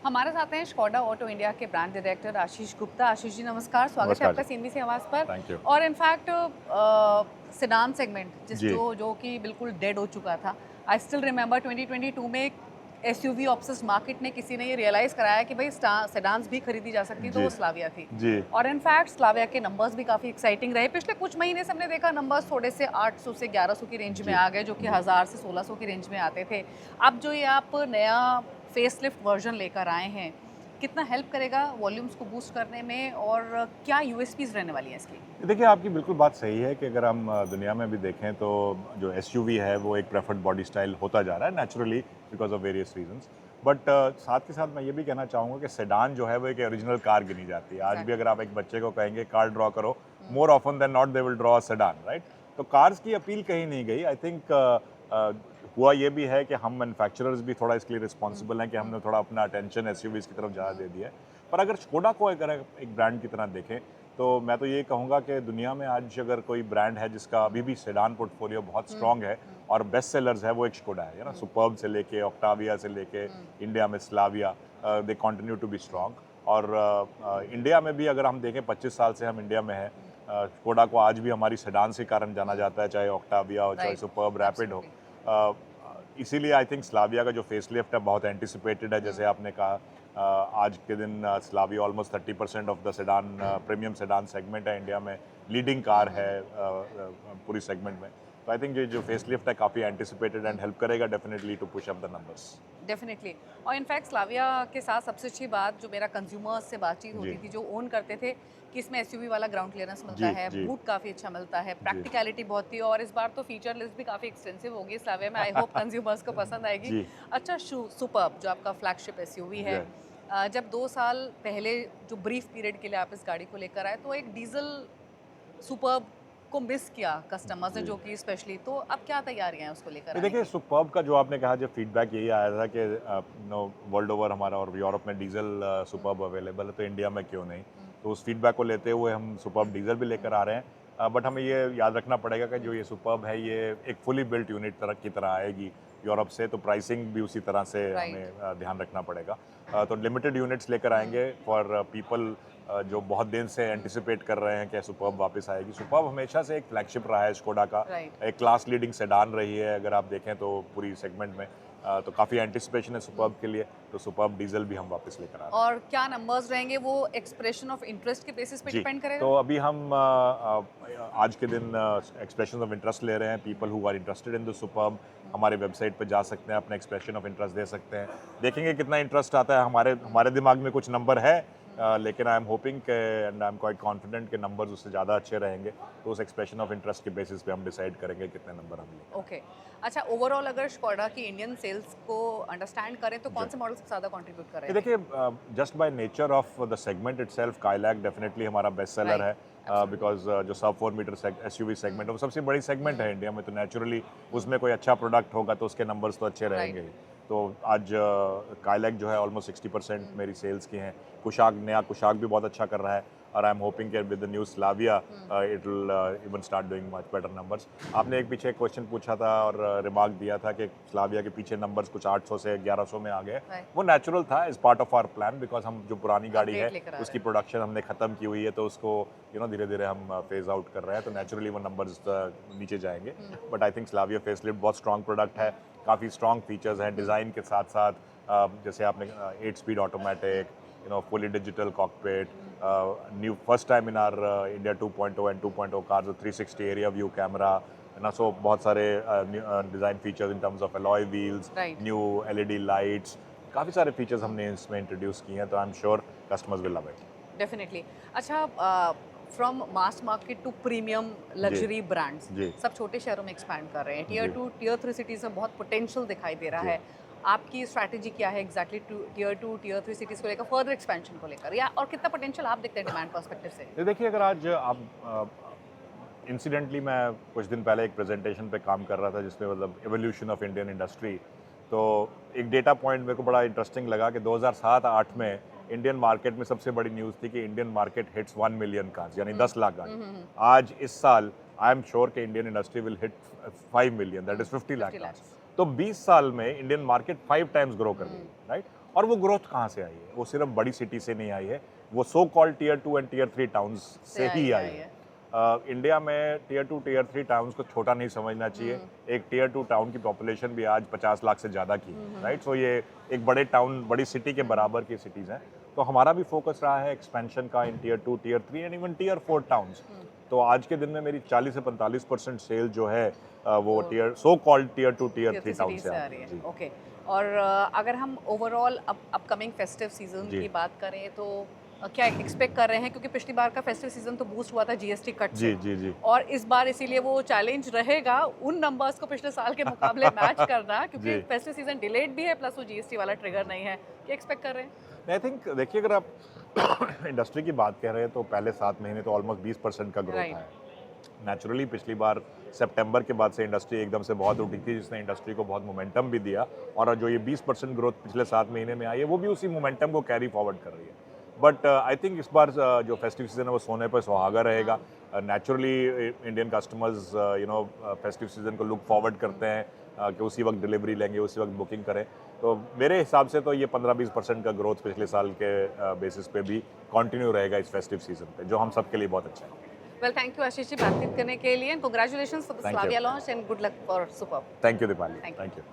हमारे साथ हैं स्कोडा ऑटो इंडिया के ब्रांड डायरेक्टर आशीष गुप्ता। आशीष जी नमस्कार, स्वागत है नमस्कार आपका जी। सीएनबीसी आवाज़ पर। Thank you. और इनफैक्ट सेडान सेगमेंट जी, जो कि बिल्कुल डेड हो चुका था। आई स्टिल रिमेंबर 2022 में एसयूवी ऑब्सेस्ड मार्केट ने किसी ने ये रियलाइज़ कराया कि भाई सेडान्स भी खरीदी जा सकती, तो जी, वो स्लाविया थी। जी, और इनफैक्ट स्लाविया के नंबर्स भी काफ़ी एक्साइटिंग रहे। पिछले कुछ महीने से हमने देखा नंबर्स थोड़े से 800 से 1100 की रेंज में जी, आ गए, जो कि जी। 1000 से 1600 की रेंज में आते थे। अब जो ये आप नया फेसलिफ्ट वर्जन लेकर आए हैं, कितना हेल्प करेगा वॉल्यूम्स को बूस्ट करने में, और क्या यूएसपीज़ रहने वाली हैं इसकी? देखिए, आपकी बिल्कुल बात सही है कि अगर हम दुनिया में भी देखें तो जो एसयूवी है वो एक प्रेफर्ड बॉडी स्टाइल होता जा रहा है naturally because of various reasons. But साथ के साथ मैं ये भी कहना चाहूँगा कि सेडान जो है वो एक ओरिजिनल कार गिनी जाती है। आज भी एग्ज़ैक्टली। अगर आप एक बच्चे को कहेंगे कार ड्रॉ करो, hmm, more often than not they will draw a sedan, right? तो कार्स की अपील कहीं नहीं गई। आई थिंक हुआ ये भी है कि हम मैन्युफैक्चरर्स भी थोड़ा इसके लिए हुँ, रिस्पॉन्सिबल हैं कि हुँ, हमने थोड़ा अपना अटेंशन एसयूवीज़ की तरफ ज़्यादा हुँ, दे दिया है। पर अगर स्कोडा को अगर एक ब्रांड की तरह देखें तो मैं तो ये कहूँगा कि दुनिया में आज अगर कोई ब्रांड है जिसका अभी भी सेडान पोर्टफोलियो बहुत हुँ, स्ट्रांग है हुँ, और बेस्ट सेलर्स है वो एक स्कोडा है ना। हुँ, सुपर्ब से लेके ऑक्टाविया से लेके हुँ, इंडिया में Slavia, they continue to be strong. और इंडिया में भी अगर हम देखें 25 साल से हम इंडिया में हैं, हुँ, स्कोडा को आज भी हमारी सेडान के कारण जाना हुँ, जाता है, चाहे ऑक्टाविया हो चाहे राइट, सुपर्ब रैपिड हो। एब्सोल्युटली। अ, इसीलिए आई थिंक स्लाविया का जो फेसलिफ्ट है बहुत एंटिसिपेटेड है। हुँ, जैसे आपने कहा, आज के दिन Slavia almost 30% of the sedan premium sedan segment है इंडिया में, लीडिंग हुँ, कार हुँ, है हुँ, पूरी सेगमेंट में। तो आई थिंक ये जो फेसलिफ्ट है काफ़ी एंटिसिपेटेड हुँ। एंड हेल्प करेगा definitely to push up the numbers. Definitely. और इनफैक्ट स्लाविया के साथ सबसे अच्छी बात जो मेरा कंज्यूमर्स से बातचीत जी, होती थी, जो ओन करते थे, कि इसमें एसयूवी वाला ग्राउंड क्लियरेंस मिलता जी, है, जी, बूट काफ़ी अच्छा मिलता है, जी। प्रैक्टिकलिटी बहुत थी, और इस बार तो फीचर लिस्ट भी काफ़ी एक्सटेंसिव होगी स्लाविया में। आई होप कंज्यूमर्स को पसंद आएगी। जी, अच्छा, सुपर्ब जो आपका फ्लैगशिप एसयूवी है, जी। जब 2 साल पहले जो ब्रीफ पीरियड के लिए आप इस गाड़ी को लेकर आए, तो एक डीज़ल सुपर्ब को मिस किया कस्टमर्स ने, जी। जो कि स्पेशली, तो अब क्या तैयारियाँ हैं उसको लेकर ये आने देखिए, की? सुपर्ब का जो आपने कहा, जो फीडबैक यही आया था कि वर्ल्ड ओवर हमारा और यूरोप में डीजल हुँ, सुपर्ब अवेलेबल है तो इंडिया में क्यों नहीं। हुँ, तो उस फीडबैक को लेते हुए हम सुपर्ब डीजल भी हुँ, लेकर आ रहे हैं। बट हमें ये याद रखना पड़ेगा कि हुँ, जो ये सुपर्ब है ये एक फुली बिल्ट यूनिट तरह की तरह आएगी यूरोप से, तो प्राइसिंग भी उसी तरह से हमें राइट। ध्यान रखना पड़ेगा। तो लिमिटेड यूनिट्स लेकर हुँ, आएंगे फॉर पीपल जो हुँ, बहुत दिन से हुँ, एंटिसिपेट कर रहे हैं कि सुपर्ब हुँ, वापस आएगी। सुपर्ब हमेशा से एक फ्लैगशिप रहा है स्कोडा का, राइट। एक क्लास लीडिंग सेडान रही है अगर आप देखें तो पूरी सेगमेंट में। तो काफ़ी एंटिसिपेशन है हुँ। सुपर्ब के लिए, तो सुपर्ब डीजल भी हम वापस लेकर आ रहे हैं। और क्या नंबर्स रहेंगे, वो एक्सप्रेशन ऑफ इंटरेस्ट के बेसिस पे जी, डिपेंड करेगा? तो अभी हम आज के दिन एक्सप्रेशन ऑफ इंटरेस्ट ले रहे हैं। People who are interested in the superb hmm, हमारे वेबसाइट पे जा सकते हैं, अपना एक्सप्रेशन ऑफ इंटरेस्ट दे सकते हैं। देखेंगे कितना इंटरेस्ट आता है। हमारे हुँ, हमारे दिमाग में कुछ नंबर है, हुँ, लेकिन आई एम होपिंग के and I am quite confident के नंबर्स उससे ज़्यादा अच्छे रहेंगे। तो उस एक्सप्रेशन ऑफ इंटरेस्ट के बेसिस पे हम डिसाइड करेंगे कितने नंबर हम लेकर ओके। अच्छा, ओवरऑल अगर स्कोडा की इंडियन सेल्स को अंडरस्टांड करें, तो आएँ। कौन से मॉडल सबसे ज़्यादा कंट्रीब्यूट कर रहे ये हैं अभी? देखिए, just by nature of the segment itself Kylaq definitely हमारा बेस्ट सेलर राइट, है। एब्सोल्युटली। बिकॉज जो सब 4 मीटर एसयूवी हुँ, सेगमेंट है वो सबसे बड़ी सेगमेंट हुँ, है इंडिया में, तो नेचुरली हुँ, उसमें कोई अच्छा प्रोडक्ट होगा तो उसके नंबर्स तो अच्छे रहेंगे राइट। ही। तो आज काइलैक जो है ऑलमोस्ट 60% हुँ, मेरी सेल्स की हैं। कुशाक, नया कुशाक भी बहुत अच्छा कर रहा है और आई एम होपिंग कि with the new Slavia hmm, it will even start doing much better numbers. आपने एक पीछे क्वेश्चन पूछा था और रिमार्क दिया था कि स्लाविया के पीछे नंबर्स कुछ 800 से 1100 में आ गए। राइट। वो नेचुरल था, is part of our plan because हम जो पुरानी गाड़ी है अपडेट लेकर आ रहे उसकी हैं। प्रोडक्शन हमने ख़त्म की हुई है, तो उसको धीरे-धीरे हम फेज़ आउट कर रहे हैं, तो नेचुरली वो नंबर्स नीचे जाएँगे। Hmm, but I think Slavia facelift बहुत स्ट्रॉन्ग प्रोडक्ट है, हुँ, काफ़ी स्ट्रॉन्ग फीचर्स हैं हुँ, डिज़ाइन के साथ-साथ। जैसे आपने 8 speed automatic, fully digital cockpit, hmm, new first time in our India 2.0 and 2.0 cars, 360 area view camera, है ना? सो बहुत सारे design features in terms of alloy wheels, right. New LED lights, काफ़ी सारे फीचर्स हमने इसमें इंट्रोड्यूस किए हैं, तो I am sure customers will love it. Definitely. अच्छा, from mass market to premium जी, लग्जरी ब्रांड्स, जी, सब छोटे शहरों में एक्सपैंड कर रहे हैं। टियर जी, 2, टियर 3 सिटीज़ में बहुत पोटेंशियल दिखाई दे रहा जी। है। आपकी स्ट्रैटेजी क्या है एग्जैक्टली टियर 2, टियर 3 सिटीज़ को लेकर, फर्दर एक्सपेंशन को लेकर, या और कितना पोटेंशियल आप देखते हैं डिमांड पर्सपेक्टिव से? ये देखिए, अगर आज आप इंसिडेंटली मैं कुछ दिन पहले एक प्रेजेंटेशन पे काम कर रहा था जिसमें मतलब एवोल्यूशन ऑफ इंडियन इंडस्ट्री, तो एक डेटा पॉइंट मेरे को बड़ा इंटरेस्टिंग लगा कि 2007-8 में इंडियन मार्केट में सबसे बड़ी न्यूज़ थी कि Indian market hits 1 million cars, यानी 10 लाख गाड़ी। हुँ। आज इस साल आई एम श्योर कि Indian industry will hit 5 million, that is 50 lakh 50 cars. Lakhs. तो 20 साल में इंडियन मार्केट 5 टाइम्स ग्रो कर गई, राइट। और वो ग्रोथ कहाँ से आई है? वो सिर्फ बड़ी सिटी से नहीं आई है, वो so called tier 2 and tier 3 towns से ही आई है। इंडिया में टियर 2 टियर 3 टाउन्स को छोटा नहीं समझना चाहिए। एक टियर 2 टाउन की पॉपुलेशन भी आज 50 लाख से ज़्यादा की है, राइट। सो ये एक बड़े टाउन, बड़ी सिटी के बराबर की सिटीज़ हैं। तो हमारा भी फोकस रहा है एक्सपेंशन का in tier 2 tier 3 and even tier 4 towns. तो आज के दिन में मेरी 40 से 45% सेल जो है वो tier so called tier 2 tier 3 town से आ रही है। ओके। और अगर हम ओवरऑल अपकमिंग फेस्टिव सीजन की बात करें तो क्या एक्सपेक्ट कर रहे हैं, क्योंकि पिछली बार का फेस्टिव सीजन तो बूस्ट हुआ था जीएसटी कट से। जी। और इस बार इसीलिए वो चैलेंज रहेगा उन नंबर्स को पिछले साल के मुकाबले मैच करना, क्योंकि फेस्टिव सीजन डिलेड भी है प्लस वो जीएसटी वाला ट्रिगर नहीं है। क्या एक्सपेक्ट कर रहे हैं? आई थिंक देखिए, अगर आप इंडस्ट्री की बात कह रहे हैं तो पहले 7 महीने तो ऑलमोस्ट 20% का ग्रोथ है। नेचुरली पिछली बार सितंबर के बाद से इंडस्ट्री एकदम से बहुत उठी थी, जिसने इंडस्ट्री को बहुत मोमेंटम भी दिया। और जो ये 20% ग्रोथ पिछले 7 महीने में आई है, वो भी उसी मोमेंटम को कैरी फॉरवर्ड कर रही है। बट आई थिंक इस बार जो फेस्टिव सीजन है वो सोने पर सुहागा रहेगा। Naturally Indian customers festive season को लुक फॉरवर्ड करते हैं कि उसी वक्त डिलीवरी लेंगे, उसी वक्त बुकिंग करें। तो मेरे हिसाब से तो ये 15-20% का ग्रोथ पिछले साल के बेसिस पे भी कंटिन्यू रहेगा इस फेस्टिव सीजन पे, जो हम सबके लिए बहुत अच्छा है। Well, thank you Ashish ji बातचीत करने के लिए। Congratulations for the Slavia launch and good luck for superb. Thank you Deepali, thank you.